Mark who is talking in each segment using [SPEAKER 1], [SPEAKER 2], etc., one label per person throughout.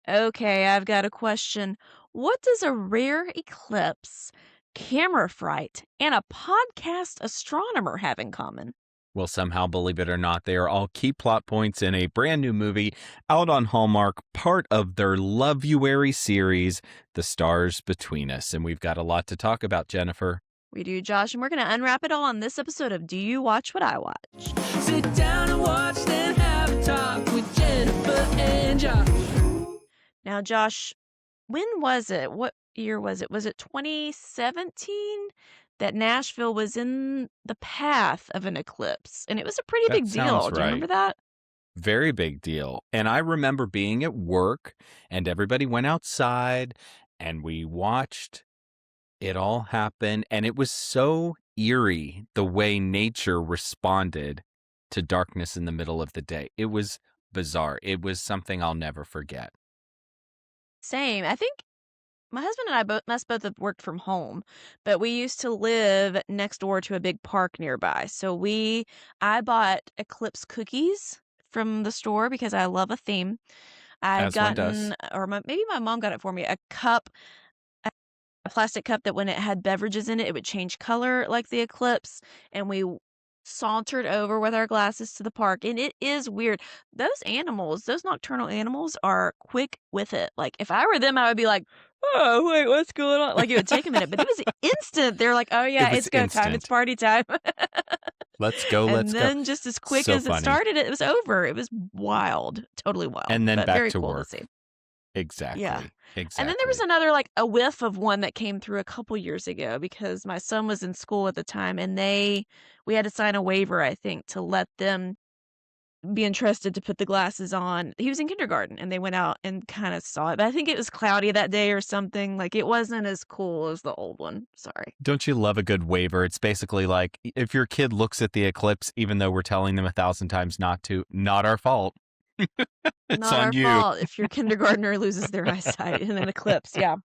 [SPEAKER 1] Okay, I've got a question. What does a rare eclipse, camera fright, and a podcast astronomer have in common?
[SPEAKER 2] Well, somehow, believe it or not, they are all key plot points in a brand new movie out on Hallmark, part of their Love-uary series, The Stars Between Us. And we've got a lot to talk about, Jennifer.
[SPEAKER 1] We do, Josh, and we're going to unwrap it all on this episode of Do You Watch What I Watch?
[SPEAKER 3] Sit down and watch, then have a talk with Jennifer and Josh.
[SPEAKER 1] Now, Josh, when was it? What year was it? Was it 2017 that Nashville was in the path of an eclipse? And it was a pretty
[SPEAKER 2] That
[SPEAKER 1] big
[SPEAKER 2] sounds
[SPEAKER 1] deal. Do you
[SPEAKER 2] right.
[SPEAKER 1] remember that?
[SPEAKER 2] Very big deal. And I remember being at work and everybody went outside and we watched it all happen. And it was so eerie the way nature responded to darkness in the middle of the day. It was bizarre. It was something I'll never forget.
[SPEAKER 1] Same. I think my husband and I must both have worked from home, but we used to live next door to a big park nearby. So I bought eclipse cookies from the store because I love a theme. I'd
[SPEAKER 2] As one does.
[SPEAKER 1] gotten, or maybe my mom got it for me, a plastic cup that when it had beverages in it, it would change color like the eclipse. And we sauntered over with our glasses to the park. And it is weird. Those nocturnal animals are quick with it. Like if I were them, I would be like, oh, wait, what's going on? Like it would take a minute, but it was instant. They're like, oh,
[SPEAKER 2] It
[SPEAKER 1] yeah,
[SPEAKER 2] was
[SPEAKER 1] it's go time. It's
[SPEAKER 2] instant.
[SPEAKER 1] party time.
[SPEAKER 2] Let's go,
[SPEAKER 1] And
[SPEAKER 2] let's go.
[SPEAKER 1] then just as quick
[SPEAKER 2] So
[SPEAKER 1] as it
[SPEAKER 2] funny.
[SPEAKER 1] started, it was over. It was wild, totally wild,
[SPEAKER 2] And then
[SPEAKER 1] but
[SPEAKER 2] back
[SPEAKER 1] very
[SPEAKER 2] to
[SPEAKER 1] cool to
[SPEAKER 2] work.
[SPEAKER 1] see. Yeah.
[SPEAKER 2] Exactly.
[SPEAKER 1] And then there was
[SPEAKER 2] Exactly.
[SPEAKER 1] another, like, a whiff of one that came through a couple years ago because my son was in school at the time, and we had to sign a waiver, I think, to let them be entrusted to put the glasses on. He was in kindergarten, and they went out and kinda saw it, but I think it was cloudy that day or something, like, it wasn't as cool as the old one. Sorry.
[SPEAKER 2] Don't you love a good waiver? It's basically like if your kid looks at the eclipse, even though we're telling them 1,000 times not to, not our fault. It's
[SPEAKER 1] Not
[SPEAKER 2] on
[SPEAKER 1] our
[SPEAKER 2] you.
[SPEAKER 1] fault if your kindergartner loses their eyesight in an eclipse, yeah.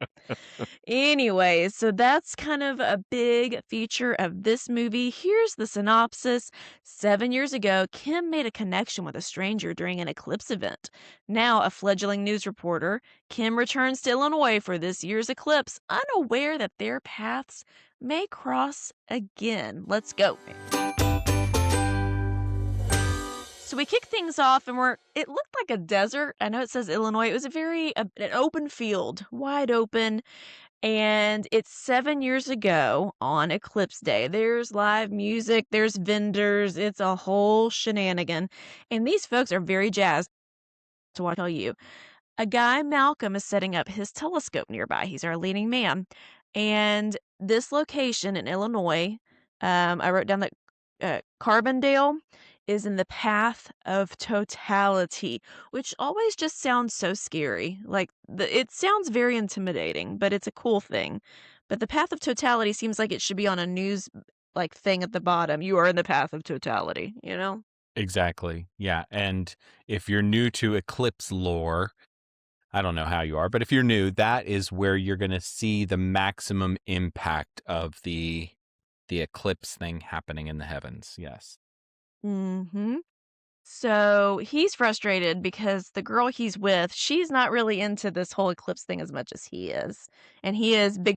[SPEAKER 1] Anyways, so that's kind of a big feature of this movie. Here's the synopsis. 7 years ago, Kim made a connection with a stranger during an eclipse event. Now, a fledgling news reporter, Kim returns to Illinois for this year's eclipse, unaware that their paths may cross again. Let's go. So we kick things off and it looked like a desert. I know it says Illinois. It was an open field, wide open. And it's 7 years ago on Eclipse Day. There's live music, there's vendors, it's a whole shenanigan. And these folks are very jazzed to what I tell you. A guy, Malcolm, is setting up his telescope nearby. He's our leading man. And this location in Illinois, I wrote down that Carbondale is in the path of totality, which always just sounds so scary. Like it sounds very intimidating, but it's a cool thing. But the path of totality seems like it should be on a news like thing at the bottom. You are in the path of totality, you know?
[SPEAKER 2] Exactly. Yeah. And if you're new to eclipse lore, I don't know how you are, but if you're new, that is where you're going to see the maximum impact of the eclipse thing happening in the heavens. Yes.
[SPEAKER 1] Mhm. So he's frustrated because the girl he's with, she's not really into this whole eclipse thing as much as he is. And he is big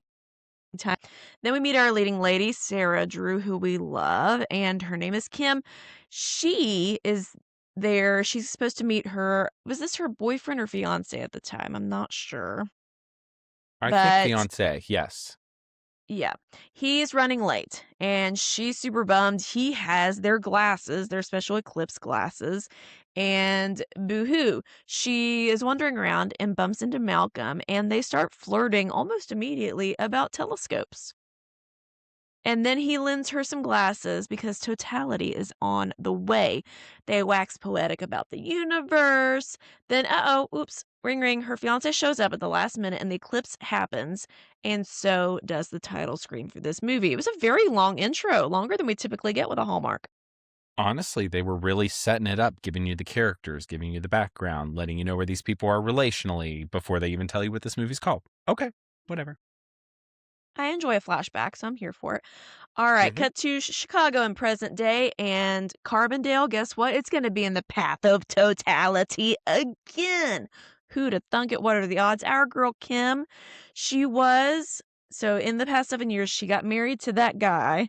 [SPEAKER 1] time. Then we meet our leading lady, Sarah Drew, who we love, and her name is Kim. She is there. She's supposed to meet was this her boyfriend or fiance at the time? I'm not sure.
[SPEAKER 2] I think
[SPEAKER 1] But
[SPEAKER 2] fiance. Yes.
[SPEAKER 1] yeah, he's running late and she's super bummed. He has their glasses, their special eclipse glasses, and boo-hoo. She is wandering around and bumps into Malcolm, and they start flirting almost immediately about telescopes. And then he lends her some glasses because totality is on the way. They wax poetic about the universe. Then, oops, ring ring. Her fiance shows up at the last minute and the eclipse happens. And so does the title screen for this movie. It was a very long intro, longer than we typically get with a Hallmark.
[SPEAKER 2] Honestly, they were really setting it up, giving you the characters, giving you the background, letting you know where these people are relationally before they even tell you what this movie's called. Okay, whatever.
[SPEAKER 1] I enjoy a flashback, so I'm here for it. All right,
[SPEAKER 2] Mhm.
[SPEAKER 1] cut to Chicago in present day and Carbondale. Guess what? It's going to be in the path of totality again. Who'd have thunk it? What are the odds? Our girl Kim, she was so in the past 7 years, she got married to that guy.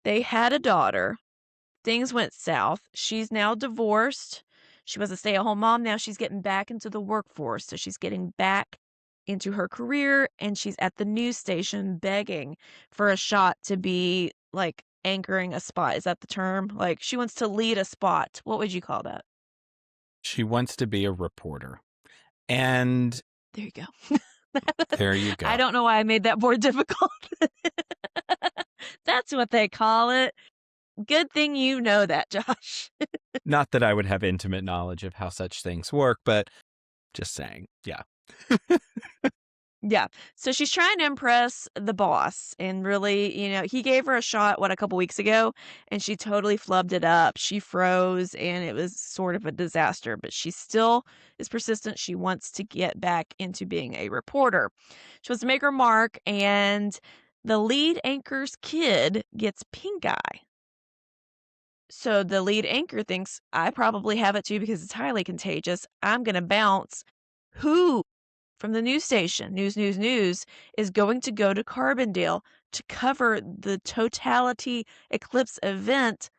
[SPEAKER 1] They had a daughter. Things went south. She's now divorced. She was a stay-at-home mom. Now she's getting back into the workforce. So she's getting back into her career and she's at the news station begging for a shot to be like anchoring a spot. Is that the term? Like she wants to lead a spot. What would you call that?
[SPEAKER 2] She wants to be a reporter. And
[SPEAKER 1] There you go.
[SPEAKER 2] there you
[SPEAKER 1] I
[SPEAKER 2] go.
[SPEAKER 1] don't know why I made that more difficult. That's what they call it. Good thing you know that, Josh.
[SPEAKER 2] Not that I would have intimate knowledge of how such things work, but just saying. Yeah.
[SPEAKER 1] Yeah. So she's trying to impress the boss and really, he gave her a shot, a couple weeks ago, and she totally flubbed it up. She froze and it was sort of a disaster, but she still is persistent. She wants to get back into being a reporter. She wants to make her mark, and the lead anchor's kid gets pink eye. So the lead anchor thinks, I probably have it too because it's highly contagious. I'm going to bounce. Who from the news station, news, is going to go to Carbondale to cover the totality eclipse event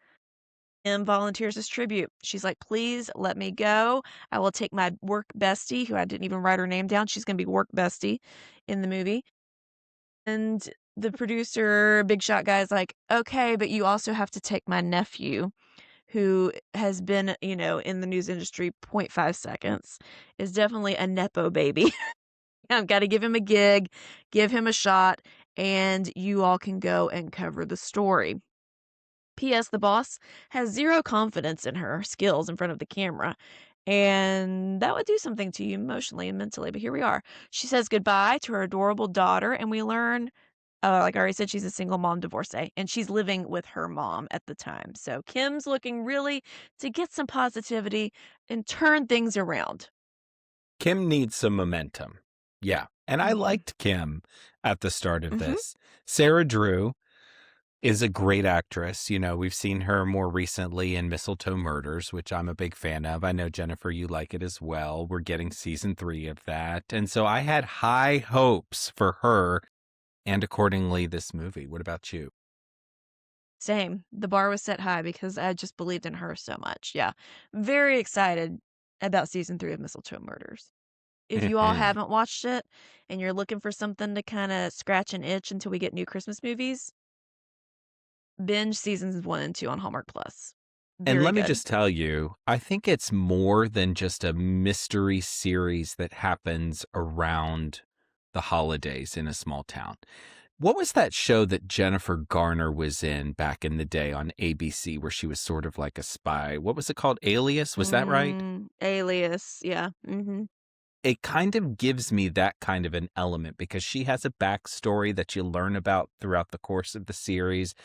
[SPEAKER 1] and volunteers as tribute. She's like, please let me go. I will take my work bestie, who I didn't even write her name down. She's going to be work bestie in the movie. And the producer, big shot guy, is like, okay, but you also have to take my nephew, who has been, in the news industry 0.5 seconds, is definitely a Nepo baby. I've got to give him a gig, give him a shot, and you all can go and cover the story. P.S. The boss has zero confidence in her skills in front of the camera, and that would do something to you emotionally and mentally. But here we are. She says goodbye to her adorable daughter, and we learn, like I already said, she's a single mom divorcee, and she's living with her mom at the time. So Kim's looking really to get some positivity and turn things around.
[SPEAKER 2] Kim needs some momentum. Yeah. And I
[SPEAKER 1] Yeah.
[SPEAKER 2] liked Kim at the start of
[SPEAKER 1] Hmm.
[SPEAKER 2] this. Sarah Drew is a great actress. We've seen her more recently in Mistletoe Murders, which I'm a big fan of. I know, Jennifer, you like it as well. We're getting season 3 of that. And so I had high hopes for her and accordingly this movie. What about you?
[SPEAKER 1] Same. The bar was set high because I just believed in her so much. Yeah. Very excited about season 3 of Mistletoe Murders. If you all
[SPEAKER 2] Mhm.
[SPEAKER 1] haven't watched it and you're looking for something to kind of scratch an itch until we get new Christmas movies, binge seasons 1 and 2 on Hallmark Plus.
[SPEAKER 2] And
[SPEAKER 1] Very
[SPEAKER 2] let me
[SPEAKER 1] good.
[SPEAKER 2] just tell you, I think it's more than just a mystery series that happens around the holidays in a small town. What was that show that Jennifer Garner was in back in the day on ABC where she was sort of like a spy? What was it called? Alias? Was that right?
[SPEAKER 1] Alias. Yeah.
[SPEAKER 2] It kind of gives me that kind of an element because she has a backstory that you learn about throughout the course of the series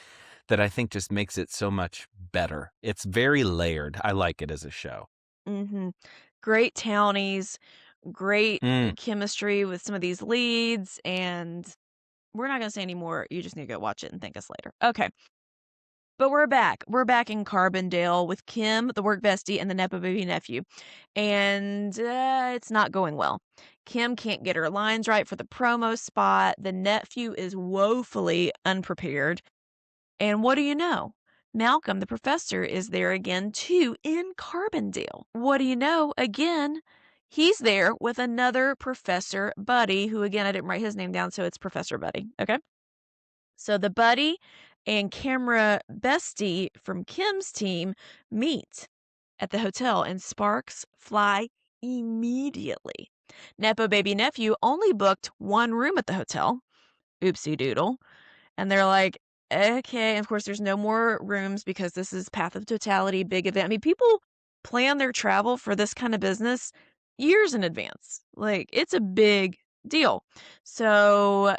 [SPEAKER 2] that I think just makes it so much better. It's very layered. I like it as a show.
[SPEAKER 1] Hmm. Great townies, great
[SPEAKER 2] Mm.
[SPEAKER 1] chemistry with some of these leads, and we're not going to say any more. You just need to go watch it and thank us later. Okay. But we're back. We're back in Carbondale with Kim, the work bestie, and the Nepo baby nephew. And it's not going well. Kim can't get her lines right for the promo spot. The nephew is woefully unprepared. And what do you know? Malcolm, the professor, is there again, too, in Carbondale. What do you know? Again, he's there with another Professor Buddy, who, again, I didn't write his name down, so it's Professor Buddy. Okay. So the buddy and camera bestie from Kim's team meet at the hotel, and sparks fly immediately. Nepo baby nephew only booked one room at the hotel. Oopsie doodle. And they're like, okay. And of course, there's no more rooms because this is Path of Totality, big event. I mean, people plan their travel for this kind of business years in advance. Like, it's a big deal. So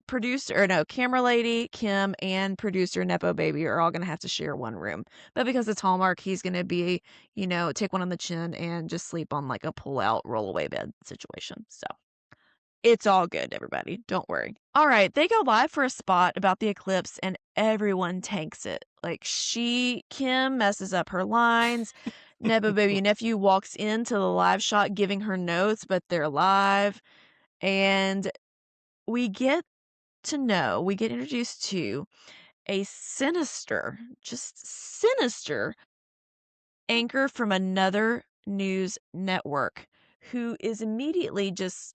[SPEAKER 1] producer or no, camera lady, Kim, and producer Nepo Baby are all gonna have to share one room. But because it's Hallmark, he's gonna be, take one on the chin and just sleep on like a pull-out roll-away bed situation. So It's all good, everybody. Don't worry. All right, they go live for a spot about the eclipse and everyone tanks it. Like Kim messes up her lines. Nebo Baby Nephew walks into the live shot giving her notes, but they're live. And we get we get introduced to a sinister, just sinister anchor from another news network who is immediately just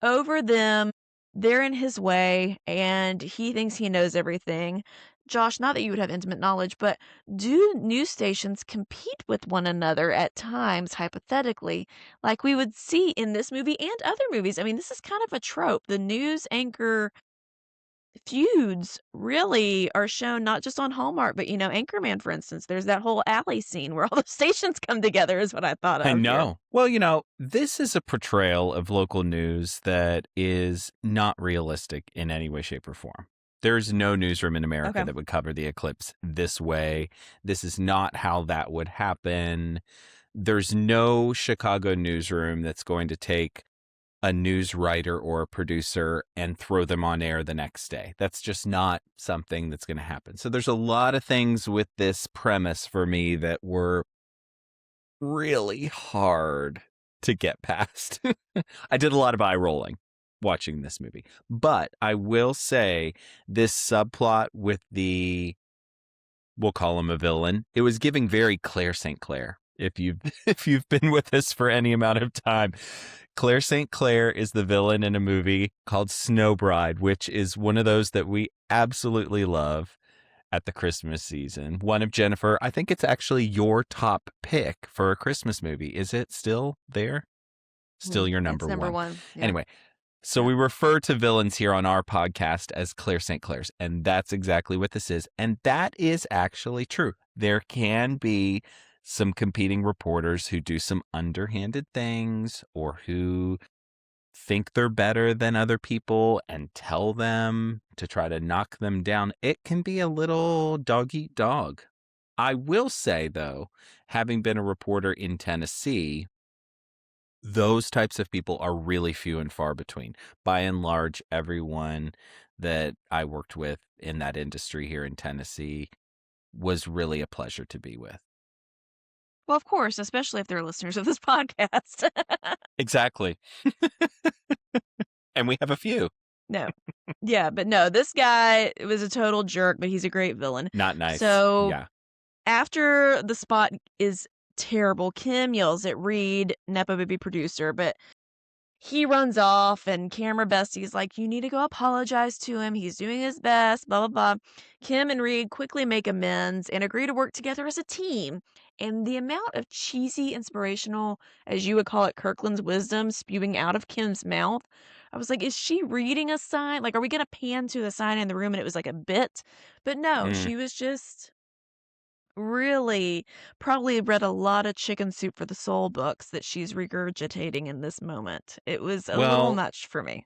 [SPEAKER 1] over them. They're in his way and he thinks he knows everything. Josh, not that you would have intimate knowledge, but do news stations compete with one another at times, hypothetically, like we would see in this movie and other movies? I mean, this is kind of a trope. The news anchor feuds really are shown not just on Hallmark, but, Anchorman, for instance. There's that whole alley scene where all the stations come together is what I thought
[SPEAKER 2] I
[SPEAKER 1] of here.
[SPEAKER 2] know. Well, this is a portrayal of local news that is not realistic in any way, shape, or form. There's no newsroom in America
[SPEAKER 1] Okay.
[SPEAKER 2] that would cover the eclipse this way. This is not how that would happen. There's no Chicago newsroom that's going to take a news writer or a producer and throw them on air the next day. That's just not something that's going to happen. So there's a lot of things with this premise for me that were really hard to get past. I did a lot of eye rolling watching this movie. But I will say this subplot with we'll call him a villain. It was giving very Claire St. Clair. If you've if you've been with us for any amount of time, Claire St. Clair is the villain in a movie called Snow Bride, which is one of those that we absolutely love at the Christmas season. One of Jennifer, I think it's actually your top pick for a Christmas movie. Is it still there? Still your
[SPEAKER 1] It's
[SPEAKER 2] number
[SPEAKER 1] number
[SPEAKER 2] one.
[SPEAKER 1] one. Yeah.
[SPEAKER 2] Anyway, so
[SPEAKER 1] Yeah.
[SPEAKER 2] we refer to villains here on our podcast as Claire St. Clairs, and that's exactly what this is. And that is actually true. There can be some competing reporters who do some underhanded things or who think they're better than other people and tell them to try to knock them down. It can be a little dog eat dog. I will say, though, having been a reporter in Tennessee, those types of people are really few and far between. By and large, everyone that I worked with in that industry here in Tennessee was really a pleasure to be with.
[SPEAKER 1] Well, of course, especially if they're listeners of this podcast.
[SPEAKER 2] Exactly. And we have a few.
[SPEAKER 1] No. Yeah, but no, this guy was a total jerk, but he's a great villain.
[SPEAKER 2] Not nice.
[SPEAKER 1] So
[SPEAKER 2] Yeah.
[SPEAKER 1] after the spot is terrible, Kim yells at Reed, Nepo baby producer, but he runs off and camera bestie's like, "You need to go apologize to him. He's doing his best, blah, blah, blah." Kim and Reed quickly make amends and agree to work together as a team. And the amount of cheesy, inspirational, as you would call it, Kirkland's wisdom spewing out of Kim's mouth, I was like, is she reading a sign? Like, are we going to pan to the sign in the room and it was like a bit? But no,
[SPEAKER 2] Mm.
[SPEAKER 1] she was just really probably read a lot of Chicken Soup for the Soul books that she's regurgitating in this moment. It was a little
[SPEAKER 2] Well,
[SPEAKER 1] much for me.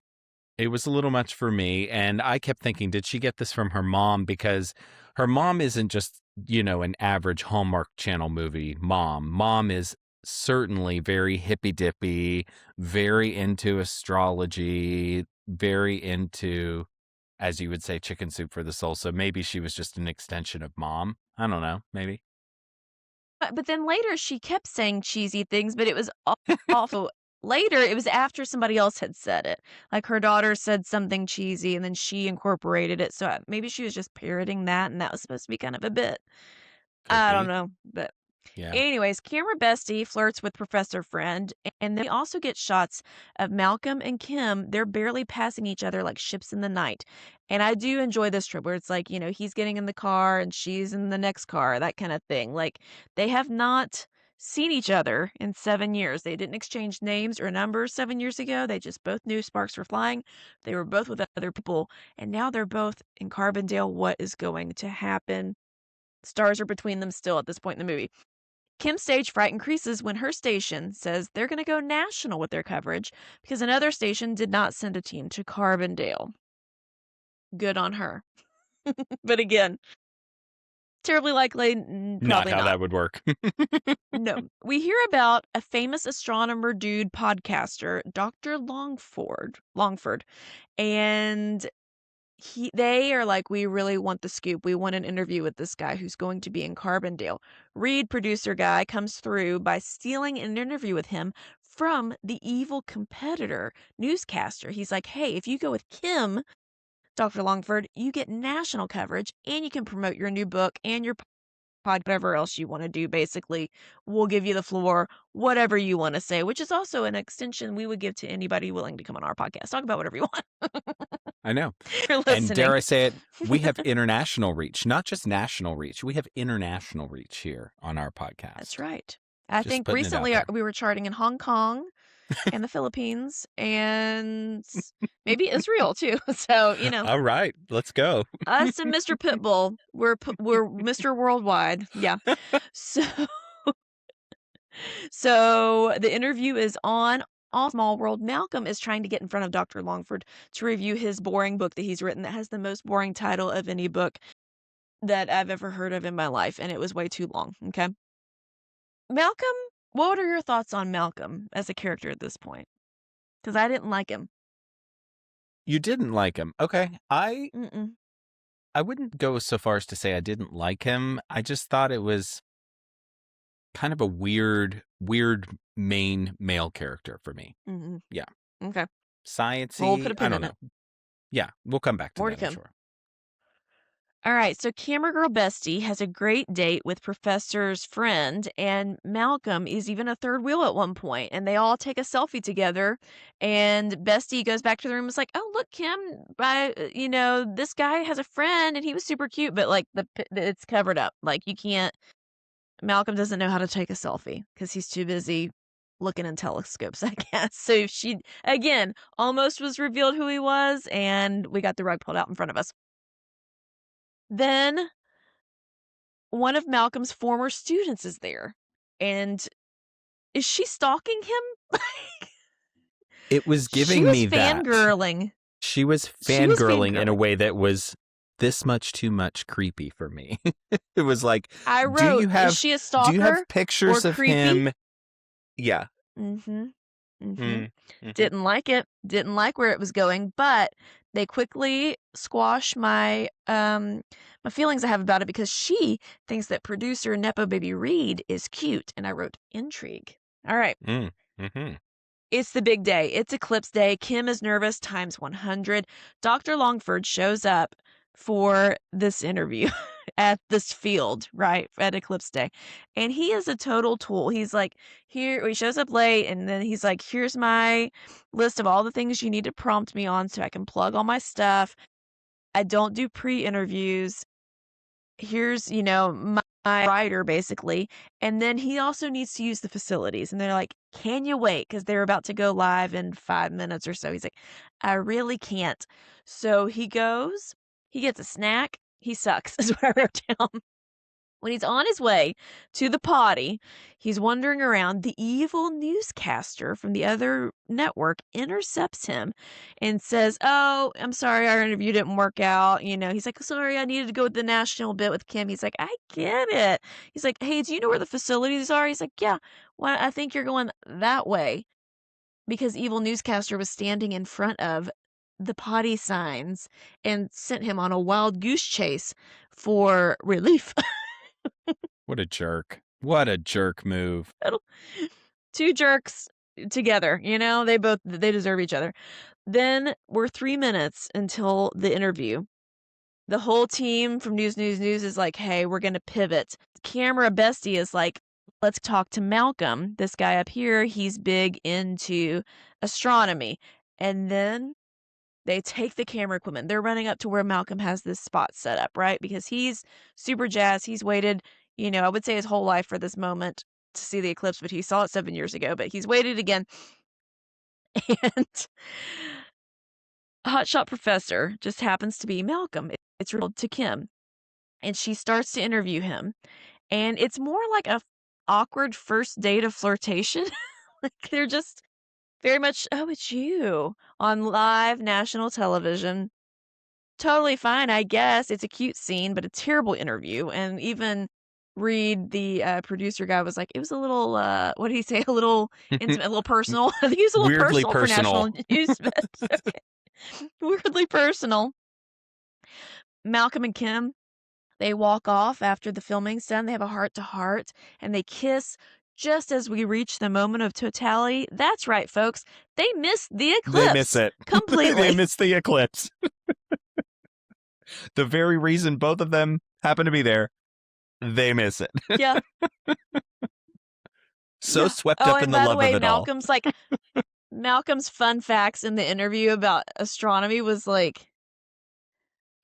[SPEAKER 2] it was a little much for me. And I kept thinking, did she get this from her mom? Because her mom isn't just, an average Hallmark Channel movie mom. Mom is certainly very hippy dippy, very into astrology, very into, as you would say, Chicken Soup for the Soul. So maybe she was just an extension of mom. I don't know. Maybe.
[SPEAKER 1] But then later she kept saying cheesy things, but it was awful. Later, it was after somebody else had said it. Like her daughter said something cheesy and then she incorporated it. So maybe she was just parroting that and that was supposed to be kind of a bit.
[SPEAKER 2] Could
[SPEAKER 1] I don't
[SPEAKER 2] be.
[SPEAKER 1] know. But
[SPEAKER 2] Yeah.
[SPEAKER 1] anyways, Camera Bestie flirts with Professor Friend, and they also get shots of Malcolm and Kim. They're barely passing each other like ships in the night. And I do enjoy this trip where it's like, he's getting in the car and she's in the next car, that kind of thing. Like they have not seen each other in 7 years. They didn't exchange names or numbers 7 years ago. They just both knew sparks were flying. They were both with other people. And now they're both in Carbondale. What is going to happen? Stars are between them still at this point in the movie. Kim's stage fright increases when her station says they're going to go national with their coverage because another station did not send a team to Carbondale. Good on her. But again, Terribly likely,
[SPEAKER 2] Not
[SPEAKER 1] probably
[SPEAKER 2] how
[SPEAKER 1] not.
[SPEAKER 2] that would work.
[SPEAKER 1] No. We hear about a famous astronomer dude podcaster, Dr. Longford, and they are like, "We really want the scoop. We want an interview with this guy who's going to be in Carbondale." Reed, producer guy, comes through by stealing an interview with him from the evil competitor newscaster. He's like, "Hey, if you go with Kim, Dr. Longford, you get national coverage and you can promote your new book and your whatever else you wanna do, basically. We'll give you the floor, whatever you wanna say," which is also an extension we would give to anybody willing to come on our podcast. Talk about whatever you want.
[SPEAKER 2] I know.
[SPEAKER 1] You're
[SPEAKER 2] And
[SPEAKER 1] listening.
[SPEAKER 2] dare I say it, we have international reach, not just national reach. We have international reach here on our
[SPEAKER 1] That's
[SPEAKER 2] podcast.
[SPEAKER 1] right. I
[SPEAKER 2] Just
[SPEAKER 1] think
[SPEAKER 2] putting it out
[SPEAKER 1] recently,
[SPEAKER 2] there.
[SPEAKER 1] we were charting in Hong Kong and the Philippines and maybe Israel too. So,
[SPEAKER 2] All right, let's go.
[SPEAKER 1] us and Mr. Pitbull, we're Mr. Worldwide. Yeah. So So the interview is on All Small World. Malcolm is trying to get in front of Dr. Longford to review his boring book that he's written that has the most boring title of any book that I've ever heard of in my life, and it was way too long. Okay. Malcolm, what are your thoughts on Malcolm as a character at this point? Because I didn't like him.
[SPEAKER 2] You didn't like him. Okay.
[SPEAKER 1] Mm-mm.
[SPEAKER 2] I wouldn't go so far as to say I didn't like him. I just thought it was kind of a weird main male character for me.
[SPEAKER 1] Mm-mm.
[SPEAKER 2] Yeah.
[SPEAKER 1] Okay. Well, we'll put
[SPEAKER 2] Sciencey.
[SPEAKER 1] a
[SPEAKER 2] I
[SPEAKER 1] pin
[SPEAKER 2] don't
[SPEAKER 1] in it.
[SPEAKER 2] know. Yeah, we'll come back to
[SPEAKER 1] More to
[SPEAKER 2] that, I'm
[SPEAKER 1] come.
[SPEAKER 2] sure.
[SPEAKER 1] All right, so Camera Girl Bestie has a great date with Professor's friend, and Malcolm is even a third wheel at one point, and they all take a selfie together. And Bestie goes back to the room and is like, "Oh, look, Kim, this guy has a friend, and he was super cute, but like it's covered up. Like you can't. Malcolm doesn't know how to take a selfie because he's too busy looking in telescopes, I guess. So she again almost was revealed who he was, and we got the rug pulled out in front of us. Then one of Malcolm's former students is there. And is she stalking him?
[SPEAKER 2] It was
[SPEAKER 1] She
[SPEAKER 2] giving
[SPEAKER 1] was
[SPEAKER 2] me that.
[SPEAKER 1] fangirling.
[SPEAKER 2] She was
[SPEAKER 1] She was
[SPEAKER 2] fangirling in a
[SPEAKER 1] fangirling.
[SPEAKER 2] way that was this much too much creepy for me. It was like,
[SPEAKER 1] I
[SPEAKER 2] do
[SPEAKER 1] wrote,
[SPEAKER 2] you
[SPEAKER 1] is
[SPEAKER 2] have
[SPEAKER 1] she a
[SPEAKER 2] do you have
[SPEAKER 1] stalker or
[SPEAKER 2] pictures of
[SPEAKER 1] creepy?
[SPEAKER 2] him? Yeah.
[SPEAKER 1] Mm-hmm. Mm-hmm.
[SPEAKER 2] Mm, mhm.
[SPEAKER 1] Didn't like it. Didn't like where it was going, but they quickly squash my feelings I have about it because she thinks that producer Nepo Baby Reed is cute, and I wrote intrigue. All right.
[SPEAKER 2] Mm, mhm.
[SPEAKER 1] It's the big day. It's eclipse day. Kim is nervous times 100. Dr. Longford shows up for this interview at this field, right? At eclipse day. And he is a total tool. He's like, here, he shows up late and then he's like, here's my list of all the things you need to prompt me on so I can plug all my stuff. I don't do pre interviews. Here's, my writer basically. And then he also needs to use the facilities. And they're like, can you wait? Because they're about to go live in 5 minutes or so. He's like, I really can't. So he goes, he gets a snack. He sucks, is what I wrote down. When he's on his way to the potty, he's wandering around. The evil newscaster from the other network intercepts him and says, "Oh, I'm sorry, our interview didn't work out." He's like, "Sorry, I needed to go with the national bit with Kim." He's like, "I get it." He's like, "Hey, do you know where the facilities are?" He's like, "Yeah, well, I think you're going that way," because evil newscaster was standing in front of the potty signs and sent him on a wild goose chase for relief.
[SPEAKER 2] What a jerk. What a jerk move.
[SPEAKER 1] Two jerks together, they deserve each other. Then we're 3 minutes until the interview. The whole team from News is like, "Hey, we're gonna pivot." Camera Bestie is like, "Let's talk to Malcolm, this guy up here. He's big into astronomy." And then they take the camera equipment. They're running up to where Malcolm has this spot set up, right? Because he's super jazzed. He's waited, I would say his whole life for this moment to see the eclipse, but he saw it 7 years ago. But he's waited again. And Hotshot Professor just happens to be Malcolm. It's revealed to Kim. And she starts to interview him. And it's more like a awkward first date of flirtation. Like they're just very much, "Oh, it's you," on live national television. totally fine, I guess. It's a cute scene, but a terrible interview. And even Reed, the producer guy, was like, it was a little, what did he say? A little intimate, a little personal. I think he was a little
[SPEAKER 2] Weirdly
[SPEAKER 1] personal for
[SPEAKER 2] personal.
[SPEAKER 1] national news, but okay. Weirdly personal. Malcolm and Kim, they walk off after the filming's done. They have a heart to heart and they kiss just as we reach the moment of totality. That's right, folks. They miss the
[SPEAKER 2] They miss
[SPEAKER 1] eclipse
[SPEAKER 2] it.
[SPEAKER 1] completely.
[SPEAKER 2] They miss the eclipse. The very reason both of them happen to be there, they miss it.
[SPEAKER 1] Yeah.
[SPEAKER 2] So
[SPEAKER 1] Yeah.
[SPEAKER 2] swept
[SPEAKER 1] Oh,
[SPEAKER 2] up in
[SPEAKER 1] and
[SPEAKER 2] the
[SPEAKER 1] by the
[SPEAKER 2] love
[SPEAKER 1] way,
[SPEAKER 2] of it all.
[SPEAKER 1] Malcolm's fun facts in the interview about astronomy was like,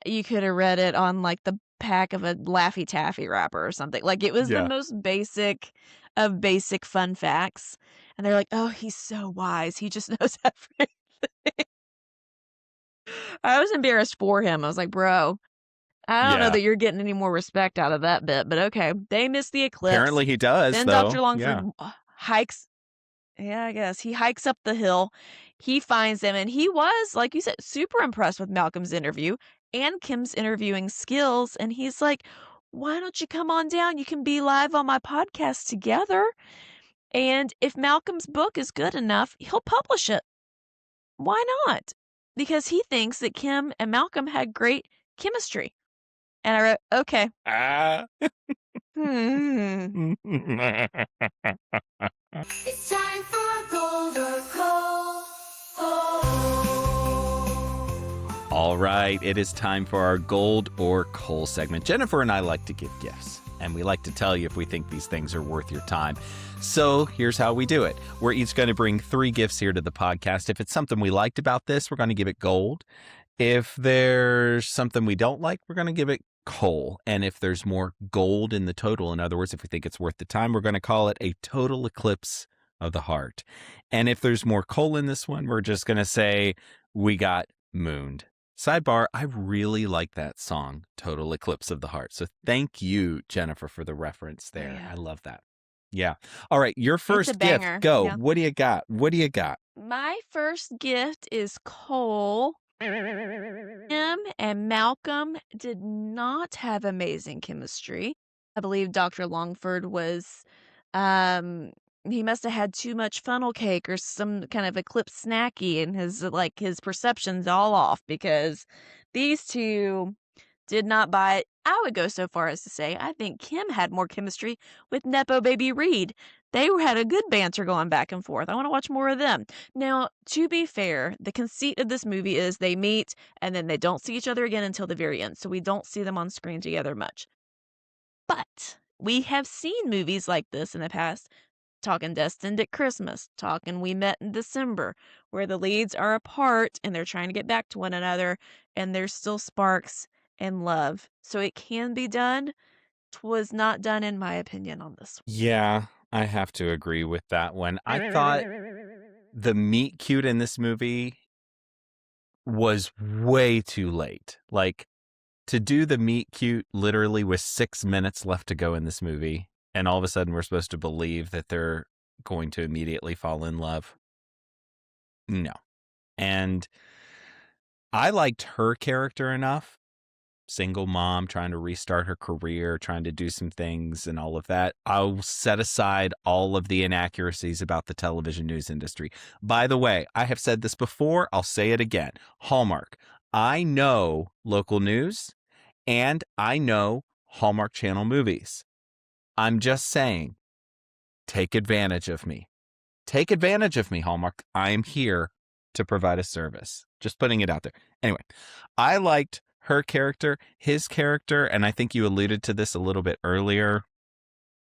[SPEAKER 1] you could have read it on like the pack of a Laffy Taffy wrapper or something. Like it was the
[SPEAKER 2] Yeah.
[SPEAKER 1] most basic of basic fun facts. And they're like, oh, he's so wise. He just knows everything. I was embarrassed for him. I was like, bro, I don't know
[SPEAKER 2] Yeah.
[SPEAKER 1] that you're getting any more respect out of that bit, but okay. They missed the eclipse.
[SPEAKER 2] Apparently he does,
[SPEAKER 1] Then
[SPEAKER 2] though.
[SPEAKER 1] Dr. Longford
[SPEAKER 2] Yeah.
[SPEAKER 1] hikes. Yeah, I guess. He hikes up the hill. He finds them, and he was, like you said, super impressed with Malcolm's interview and Kim's interviewing skills. And he's like, why don't you come on down? You can be live on my podcast together. And if Malcolm's book is good enough, he'll publish it. Why not? Because he thinks that Kim and Malcolm had great chemistry. And I wrote, okay.
[SPEAKER 2] Ah.
[SPEAKER 1] Hmm.
[SPEAKER 3] It's time for Gold or Coal.
[SPEAKER 2] All right, it is time for our gold or coal segment. Jennifer and I like to give gifts, and we like to tell you if we think these things are worth your time. So here's how we do it. We're each going to bring 3 gifts here to the podcast. If it's something we liked about this, we're going to give it gold. If there's something we don't like, we're going to give it coal. And if there's more gold in the total, in other words, if we think it's worth the time, we're going to call it a total eclipse of the heart. And if there's more coal in this one, we're just going to say we got mooned. Sidebar, I really like that song, Total Eclipse of the Heart. So thank you, Jennifer, for the reference there.
[SPEAKER 1] Yeah.
[SPEAKER 2] I love that. Yeah. All right, your
[SPEAKER 1] a
[SPEAKER 2] first
[SPEAKER 1] banger,
[SPEAKER 2] gift. Go.
[SPEAKER 1] yeah.
[SPEAKER 2] What do you got? What do you got?
[SPEAKER 1] My first gift is coal. Kim and Malcolm did not have amazing chemistry. I believe Dr. Longford was, he must have had too much funnel cake or some kind of eclipse snacky and his perception's all off because these two did not buy it. I would go so far as to say I think Kim had more chemistry with Nepo Baby Reed. They had a good banter going back and forth. I want to watch more of them. Now, to be fair, the conceit of this movie is they meet and then they don't see each other again until the very end. So we don't see them on screen together much. But we have seen movies like this in the past. Talking Destined at Christmas, talking We Met in December, where the leads are apart and they're trying to get back to one another and there's still sparks and love. So it can be done. 'Twas not done, in my opinion, on this one.
[SPEAKER 2] Yeah, I have to agree with that one. I thought the meet cute in this movie was way too late. Like, to do the meet cute literally with 6 minutes left to go in this movie, and all of a sudden we're supposed to believe that they're going to immediately fall in love. No. And I liked her character enough. Single mom trying to restart her career, trying to do some things and all of that. I'll set aside all of the inaccuracies about the television news industry. By the way, I have said this before. I'll say it again. Hallmark. I know local news and I know Hallmark Channel movies. I'm just saying, take advantage of me. Take advantage of me, Hallmark. I am here to provide a service. Just putting it out there. Anyway, I liked her character, his character, and I think you alluded to this a little bit earlier,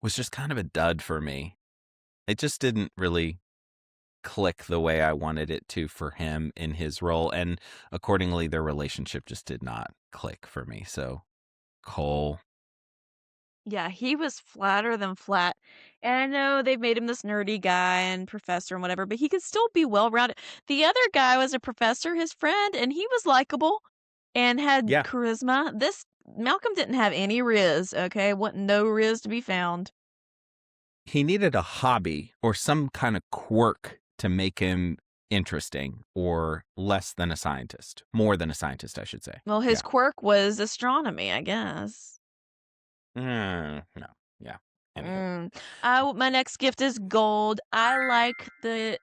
[SPEAKER 2] was just kind of a dud for me. It just didn't really click the way I wanted it to for him in his role, and accordingly, their relationship just did not click for me. So, Cole.
[SPEAKER 1] Yeah, he was flatter than flat. And I know they've made him this nerdy guy and professor and whatever, but he could still be well-rounded. The other guy was a professor, his friend, and he was likable and had
[SPEAKER 2] Yeah.
[SPEAKER 1] charisma. This Malcolm didn't have any riz, okay? No riz to be found.
[SPEAKER 2] He needed a hobby or some kind of quirk to make him interesting or less than a scientist. More than a scientist, I should say.
[SPEAKER 1] Well, his
[SPEAKER 2] Yeah.
[SPEAKER 1] quirk was astronomy, I guess.
[SPEAKER 2] No. Yeah. Anywho.
[SPEAKER 1] Mm. My next gift is gold. I like the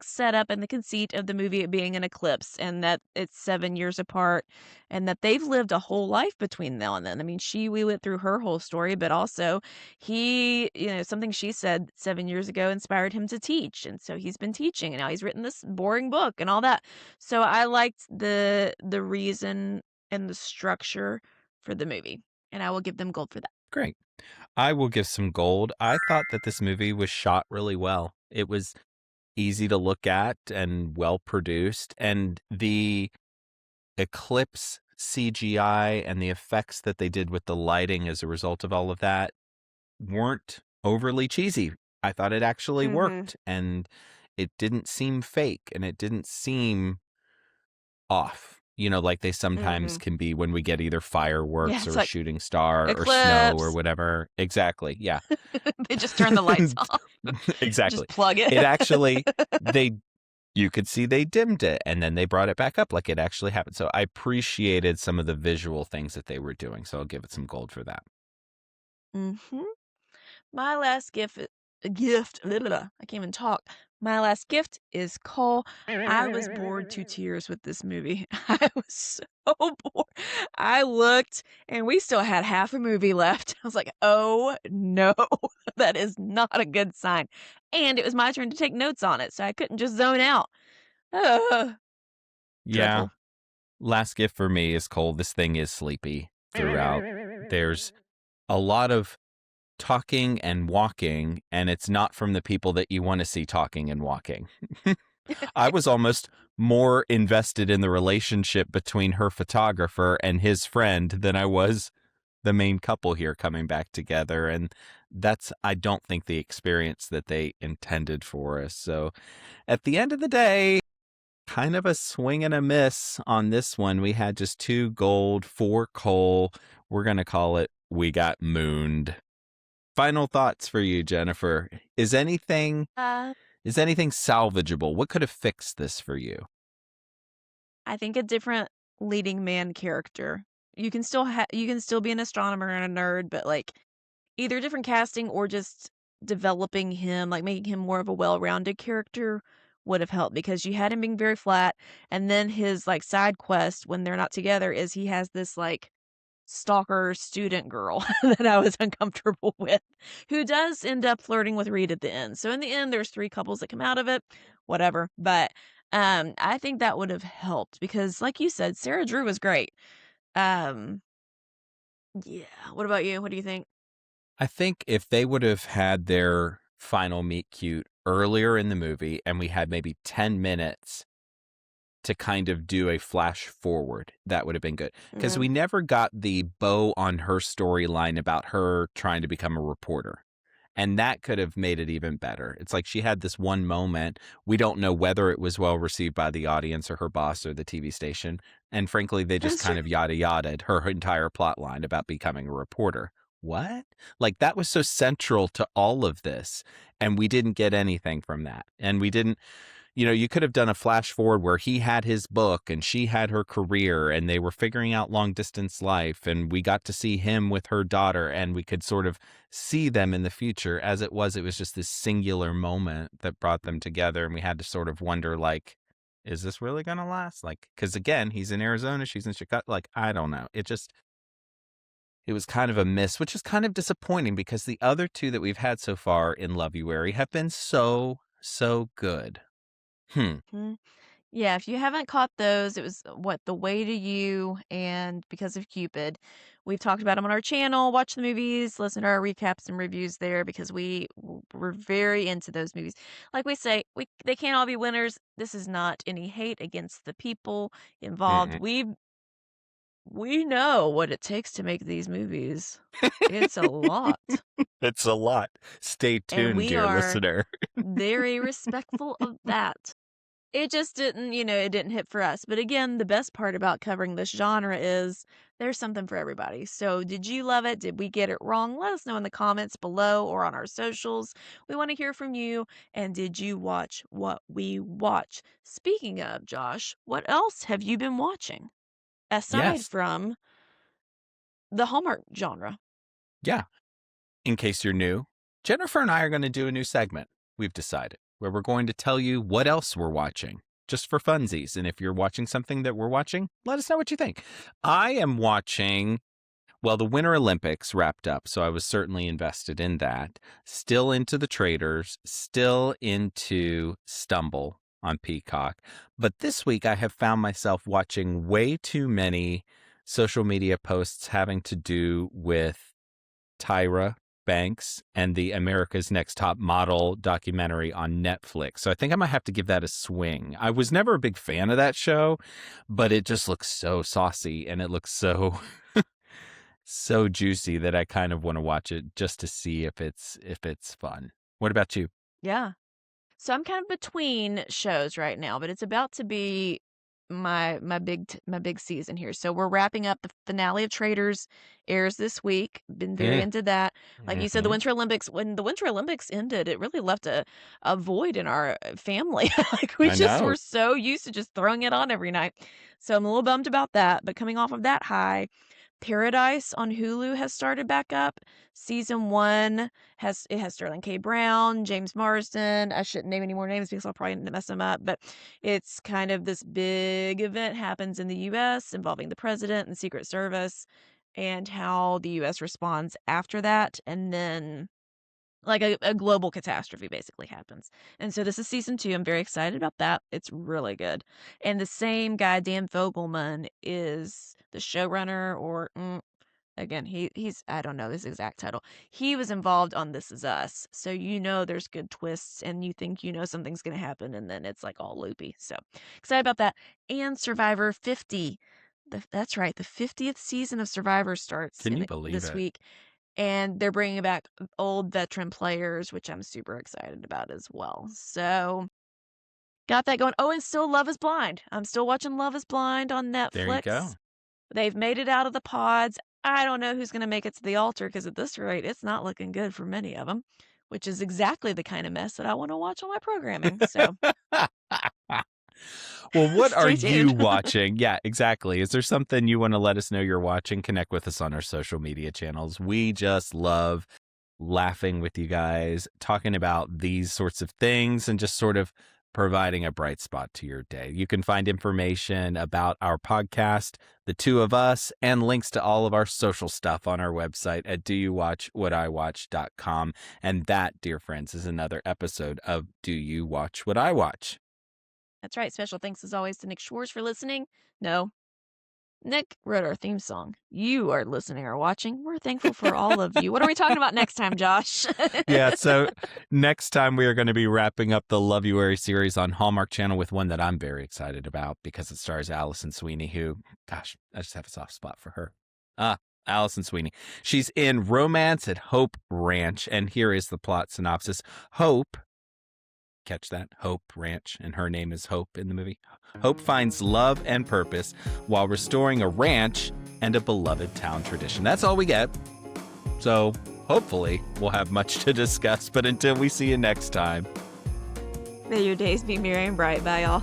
[SPEAKER 1] setup and the conceit of the movie it being an eclipse and that it's 7 years apart and that they've lived a whole life between now and then. I mean, we went through her whole story, but also something she said 7 years ago inspired him to teach, and so he's been teaching, and now he's written this boring book and all that. So I liked the reason and the structure for the movie, and I will give them gold for that.
[SPEAKER 2] Great. I will give some gold. I thought that this movie was shot really well. It was easy to look at and well produced. And the eclipse CGI and the effects that they did with the lighting as a result of all of that weren't overly cheesy. I thought it actually
[SPEAKER 1] Mhm.
[SPEAKER 2] worked and it didn't seem fake and it didn't seem off, like they sometimes
[SPEAKER 1] Mhm.
[SPEAKER 2] can be when we get either
[SPEAKER 1] Yeah,
[SPEAKER 2] fireworks
[SPEAKER 1] it's
[SPEAKER 2] or a
[SPEAKER 1] like,
[SPEAKER 2] shooting star or snow or
[SPEAKER 1] "Eclipse."
[SPEAKER 2] whatever. Exactly. Yeah.
[SPEAKER 1] They just turn the lights off.
[SPEAKER 2] Exactly.
[SPEAKER 1] Just plug
[SPEAKER 2] It
[SPEAKER 1] it.
[SPEAKER 2] actually, they, you could see they dimmed it and then they brought it back up like it actually happened. So I appreciated some of the visual things that they were doing. So I'll give it some gold for that.
[SPEAKER 1] Mhm. My last blah, blah, blah, I can't even talk. My last gift is coal. I was bored to tears with this movie. I was so bored. I looked and we still had half a movie left. I was like, "Oh, no. That is not a good sign." And it was my turn to take notes on it, so I couldn't just zone out. Ugh,
[SPEAKER 2] Yeah.
[SPEAKER 1] dreadful.
[SPEAKER 2] Last gift for me is cold. This thing is sleepy throughout. There's a lot of talking and walking, and it's not from the people that you want to see talking and walking. I was almost more invested in the relationship between her photographer and his friend than I was the main couple here coming back together. And that's, I don't think, the experience that they intended for us. So at the end of the day, kind of a swing and a miss on this one. We had just 2 gold, 4 coal. We're going to call it We Got Mooned. Final thoughts for you, Jennifer. Is anything
[SPEAKER 1] Uh,
[SPEAKER 2] is anything salvageable? What could have fixed this for you?
[SPEAKER 1] I think a different leading man character. You can still be an astronomer and a nerd, but, like, either different casting or just developing him, like, making him more of a well-rounded character would have helped because you had him being very flat, and then his, like, side quest when they're not together is he has this, like, stalker student girl that I was uncomfortable with, who does end up flirting with Reed at the end. So in the end, there's 3 couples that come out of it, whatever, but, I think that would have helped because like you said, Sarah Drew was great. Um, yeah, what about you? What do you think?
[SPEAKER 2] I think if they would have had their final meet cute earlier in the movie and we had maybe 10 minutes to kind of do a flash forward, that would have been good. Because
[SPEAKER 1] Mm.
[SPEAKER 2] we never got the bow on her storyline about her trying to become a reporter. And that could have made it even better. It's like she had this one moment. We don't know whether it was well received by the audience or her boss or the TV station. And frankly, they just
[SPEAKER 1] That's true.
[SPEAKER 2] kind of yada yadaed her entire plot line about becoming a reporter. What? Like that was so central to all of this. And we didn't get anything from that. And we didn't, you could have done a flash forward where he had his book and she had her career and they were figuring out long distance life. And we got to see him with her daughter and we could sort of see them in the future. As it was just this singular moment that brought them together. And we had to sort of wonder, like, is this really going to last? Like, because again, he's in Arizona, she's in Chicago. Like, I don't know. It was kind of a miss, which is kind of disappointing because the other 2 that we've had so far in Love You Wary have been so, so good.
[SPEAKER 1] Mhm. Yeah, if you haven't caught those, it was The Way to You and Because of Cupid. We've talked about them on our channel. Watch the movies, listen to our recaps and reviews there because we're very into those movies. Like we say, they can't all be winners. This is not any hate against the people involved.
[SPEAKER 2] Hmm.
[SPEAKER 1] We know what it takes to make these movies. It's a lot,
[SPEAKER 2] It's a lot. Stay
[SPEAKER 1] and
[SPEAKER 2] tuned,
[SPEAKER 1] we
[SPEAKER 2] dear
[SPEAKER 1] are
[SPEAKER 2] listener.
[SPEAKER 1] very respectful of that. It just didn't, it didn't hit for us. But again, the best part about covering this genre is there's something for everybody. So, did you love it? Did we get it wrong? Let us know in the comments below or on our socials. We want to hear from you. And did you watch what we watch? Speaking of, Josh, what else have you been watching aside
[SPEAKER 2] Yes.
[SPEAKER 1] from the Hallmark genre?
[SPEAKER 2] Yeah. In case you're new, Jennifer and I are going to do a new segment, we've decided, where we're going to tell you what else we're watching, just for funsies. And if you're watching something that we're watching, let us know what you think. I am watching, well, the Winter Olympics wrapped up, so I was certainly invested in that. Still into The Traitors, still into Stumble on Peacock. But this week I have found myself watching way too many social media posts having to do with Tyra Banks and the America's Next Top Model documentary on Netflix. So I think I might have to give that a swing. I was never a big fan of that show, but it just looks so saucy and it looks so so juicy that I kind of want to watch it just to see if it's fun. What about you?
[SPEAKER 1] Yeah. So I'm kind of between shows right now, but it's about to be my big season here. So we're wrapping up the finale of Traitors airs this week. Been very
[SPEAKER 2] Yeah.
[SPEAKER 1] into that. Like you said, the
[SPEAKER 2] Mhm.
[SPEAKER 1] Winter Olympics. When the Winter Olympics ended, it really left a void in our family. Like we
[SPEAKER 2] I
[SPEAKER 1] just
[SPEAKER 2] know.
[SPEAKER 1] were so used to just throwing it on every night. So I'm a little bummed about that. But coming off of that high, Paradise on Hulu has started back up. Season 1 has Sterling K. Brown, James Marsden. I shouldn't name any more names because I'll probably mess them up, but it's kind of this big event happens in the US involving the president and Secret Service and how the US responds after that. And then like a global catastrophe basically happens. And so this is season 2. I'm very excited about that. It's really good. And the same guy, Dan Fogelman, is the showrunner or again, he's I don't know his exact title. He was involved on This Is Us. So there's good twists and you think something's going to happen and then it's like all loopy. So excited about that. And Survivor 50. That's right. The 50th season of Survivor starts
[SPEAKER 2] Can you believe
[SPEAKER 1] this
[SPEAKER 2] it?
[SPEAKER 1] week. And they're bringing back old veteran players, which I'm super excited about as well. So, got that going. Oh, and still Love is Blind. I'm still watching Love is Blind on
[SPEAKER 2] There you
[SPEAKER 1] Netflix.
[SPEAKER 2] go.
[SPEAKER 1] They've made it out of the pods. I don't know who's going to make it to the altar because at this rate, it's not looking good for many of them, which is exactly the kind of mess that I want to watch on my programming. So,
[SPEAKER 2] Well, what are
[SPEAKER 1] stay
[SPEAKER 2] you
[SPEAKER 1] tuned.
[SPEAKER 2] watching? Yeah, exactly. Is there something you want to let us know you're watching? Connect with us on our social media channels. We just love laughing with you guys, talking about these sorts of things, and just sort of providing a bright spot to your day. You can find information about our podcast, the two of us, and links to all of our social stuff on our website at doyouwatchwhatiwatch.com. And that, dear friends, is another episode of Do You Watch What I Watch?
[SPEAKER 1] That's right. Special thanks as always to Nick Schwartz for listening. No, Nick wrote our theme song. You are listening or watching. We're thankful for all of you. What are we talking about next time, Josh?
[SPEAKER 2] Yeah, so next time we are going to be wrapping up the Loveuary series on Hallmark Channel with one that I'm very excited about because it stars Allison Sweeney, who, gosh, I just have a soft spot for her. Allison Sweeney. She's in Romance at Hope Ranch, and here is the plot synopsis. Hope, catch that, Hope Ranch, and her name is Hope in the movie. Hope finds love and purpose while restoring a ranch and a beloved town tradition. That's all we get. So hopefully we'll have much to discuss, but until we see you next time.
[SPEAKER 1] May your days be merry and bright. Bye, y'all.